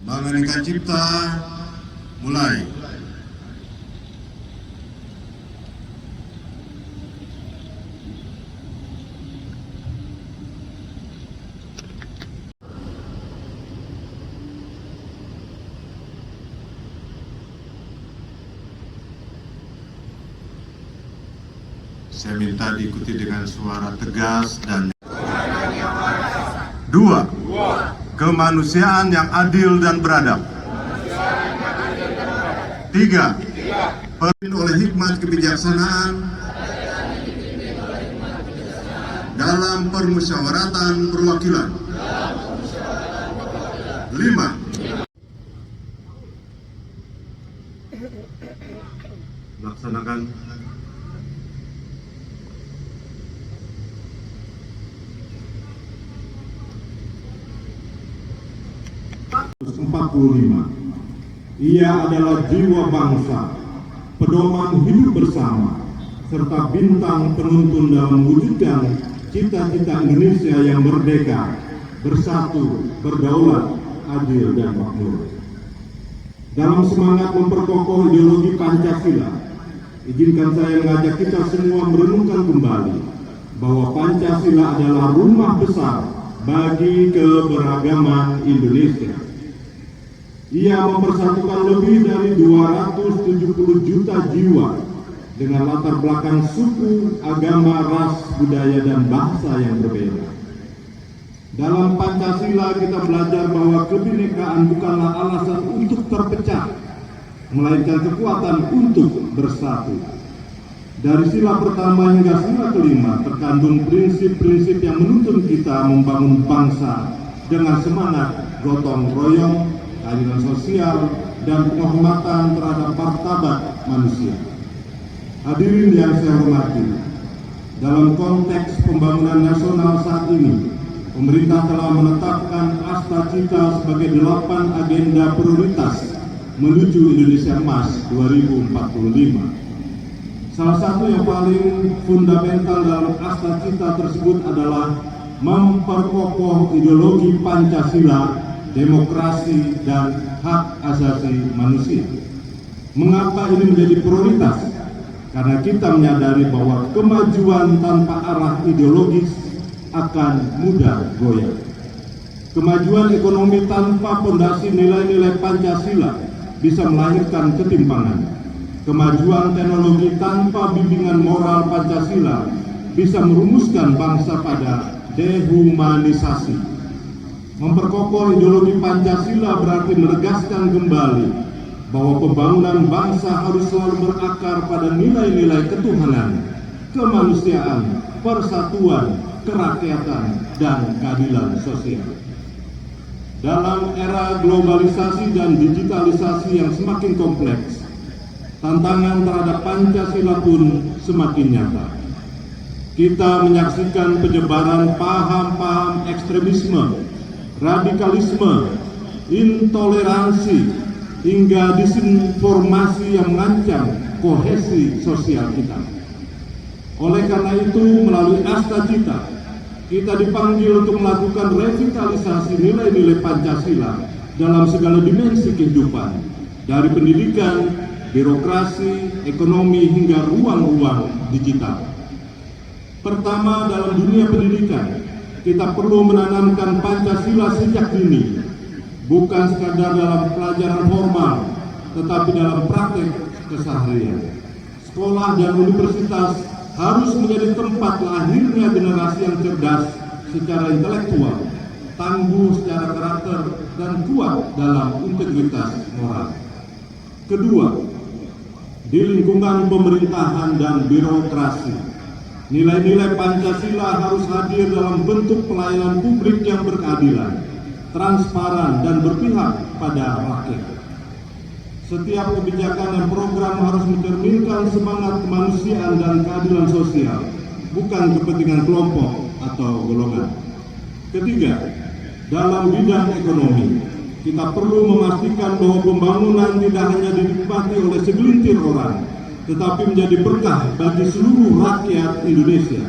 Bangsa Negara Cipta mulai. Saya minta diikuti dengan suara tegas dan 2. Kemanusiaan yang adil dan beradab. 3. Dipimpin oleh hikmat kebijaksanaan dalam permusyawaratan perwakilan. 5. Laksanakan. Ia adalah jiwa bangsa, pedoman hidup bersama, serta bintang penuntun dalam mewujudkan cita-cita Indonesia yang merdeka, bersatu, berdaulat, adil, dan makmur. Dalam semangat memperkokoh ideologi Pancasila, izinkan saya mengajak kita semua merenungkan kembali bahwa Pancasila adalah rumah besar bagi keberagaman Indonesia. Ia mempersatukan lebih dari 270 juta jiwa dengan latar belakang suku, agama, ras, budaya, dan bahasa yang berbeda. Dalam Pancasila kita belajar bahwa kebinekaan bukanlah alasan untuk terpecah, melainkan kekuatan untuk bersatu. Dari sila pertama hingga sila kelima terkandung prinsip-prinsip yang menuntun kita membangun bangsa dengan semangat gotong royong, keadilan sosial, dan penghormatan terhadap martabat manusia. Hadirin yang saya hormati, dalam konteks pembangunan nasional saat ini, pemerintah telah menetapkan Astacita sebagai 8 agenda prioritas menuju Indonesia Emas 2045. Salah satu yang paling fundamental dalam Astacita tersebut adalah memperkokoh ideologi Pancasila, demokrasi, dan hak asasi manusia. Mengapa ini menjadi prioritas? Karena kita menyadari bahwa kemajuan tanpa arah ideologis akan mudah goyah. Kemajuan ekonomi tanpa fondasi nilai-nilai Pancasila bisa melahirkan ketimpangan. Kemajuan teknologi tanpa bimbingan moral Pancasila bisa merumuskan bangsa pada dehumanisasi. Memperkokoh ideologi Pancasila berarti menegaskan kembali bahwa pembangunan bangsa harus selalu berakar pada nilai-nilai ketuhanan, kemanusiaan, persatuan, kerakyatan, dan keadilan sosial. Dalam era globalisasi dan digitalisasi yang semakin kompleks, tantangan terhadap Pancasila pun semakin nyata. Kita menyaksikan penyebaran paham-paham ekstremisme ekstremisme, radikalisme, intoleransi, hingga disinformasi yang mengancam kohesi sosial kita. Oleh karena itu, melalui Asta Cita, kita dipanggil untuk melakukan revitalisasi nilai-nilai Pancasila dalam segala dimensi kehidupan, dari pendidikan, birokrasi, ekonomi, hingga ruang-ruang digital. Pertama, dalam dunia pendidikan, kita perlu menanamkan Pancasila sejak dini, bukan sekadar dalam pelajaran formal, tetapi dalam praktek keseharian. Sekolah dan universitas harus menjadi tempat lahirnya generasi yang cerdas secara intelektual, tangguh secara karakter, dan kuat dalam integritas moral. Kedua, di lingkungan pemerintahan dan birokrasi, nilai-nilai Pancasila harus hadir dalam bentuk pelayanan publik yang berkeadilan, transparan, dan berpihak pada rakyat. Setiap kebijakan dan program harus mencerminkan semangat kemanusiaan dan keadilan sosial, bukan kepentingan kelompok atau golongan. Ketiga, dalam bidang ekonomi, kita perlu memastikan bahwa pembangunan tidak hanya dinikmati oleh segelintir orang, tetapi menjadi berkah bagi seluruh rakyat Indonesia.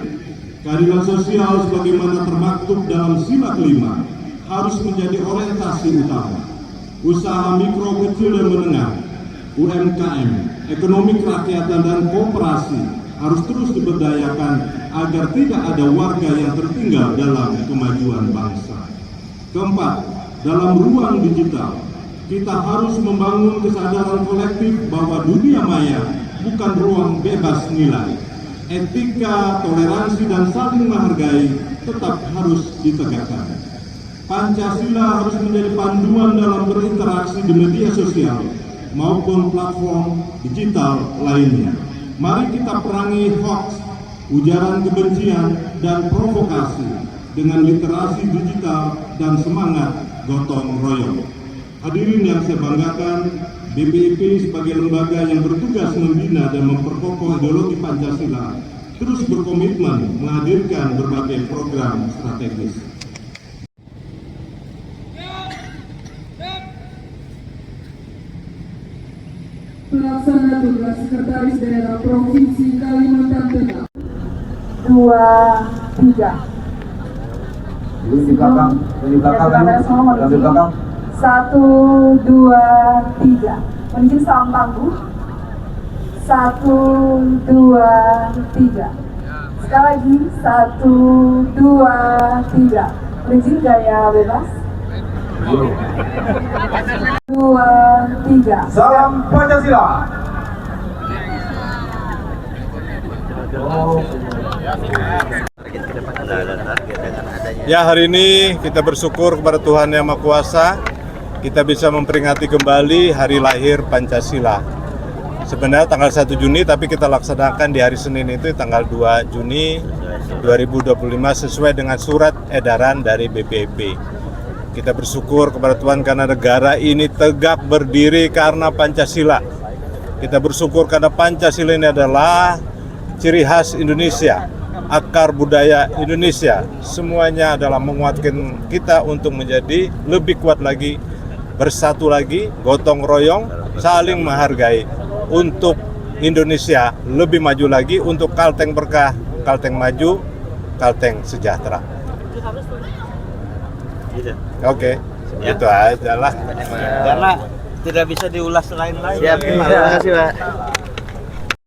Keadilan sosial sebagaimana termaktub dalam Sila kelima harus menjadi orientasi utama. Usaha mikro, kecil, dan menengah, UMKM, ekonomi kerakyatan, dan kooperasi harus terus diberdayakan agar tidak ada warga yang tertinggal dalam kemajuan bangsa. Keempat, dalam ruang digital, kita harus membangun kesadaran kolektif bahwa dunia maya bukan ruang bebas nilai. Etika, toleransi, dan saling menghargai tetap harus ditegakkan. Pancasila harus menjadi panduan dalam berinteraksi di media sosial maupun platform digital lainnya. Mari kita perangi hoax, ujaran kebencian, dan provokasi dengan literasi digital dan semangat gotong royong. Hadirin yang saya banggakan, BPIP sebagai lembaga yang bertugas membina dan memperkokoh ideologi Pancasila terus berkomitmen menghadirkan berbagai program strategis. Pelaksana tugas Sekretaris Daerah Provinsi Kalimantan Tengah. 2, 3. Di belakang, di belakang, di belakang. 1, 2, 3. Menuju salam panggung. 1, 2, 3. Sekali lagi 1, 2, 3. Menuju gaya bebas. 2, 3. Salam Pancasila. Ya, hari ini kita bersyukur kepada Tuhan Yang Maha Kuasa, kita bisa memperingati kembali hari lahir Pancasila. Sebenarnya tanggal 1 Juni, tapi kita laksanakan di hari Senin itu tanggal 2 Juni 2025 sesuai dengan surat edaran dari BPIP. Kita bersyukur kepada Tuhan karena negara ini tegak berdiri karena Pancasila. Kita bersyukur karena Pancasila ini adalah ciri khas Indonesia, akar budaya Indonesia. Semuanya adalah menguatkan kita untuk menjadi lebih kuat lagi, bersatu lagi, gotong royong, saling menghargai untuk Indonesia lebih maju lagi, untuk Kalteng berkah, Kalteng maju, Kalteng sejahtera. Oke, itu aja lah. Karena tidak bisa diulas lain-lain. Siap, terima kasih Pak.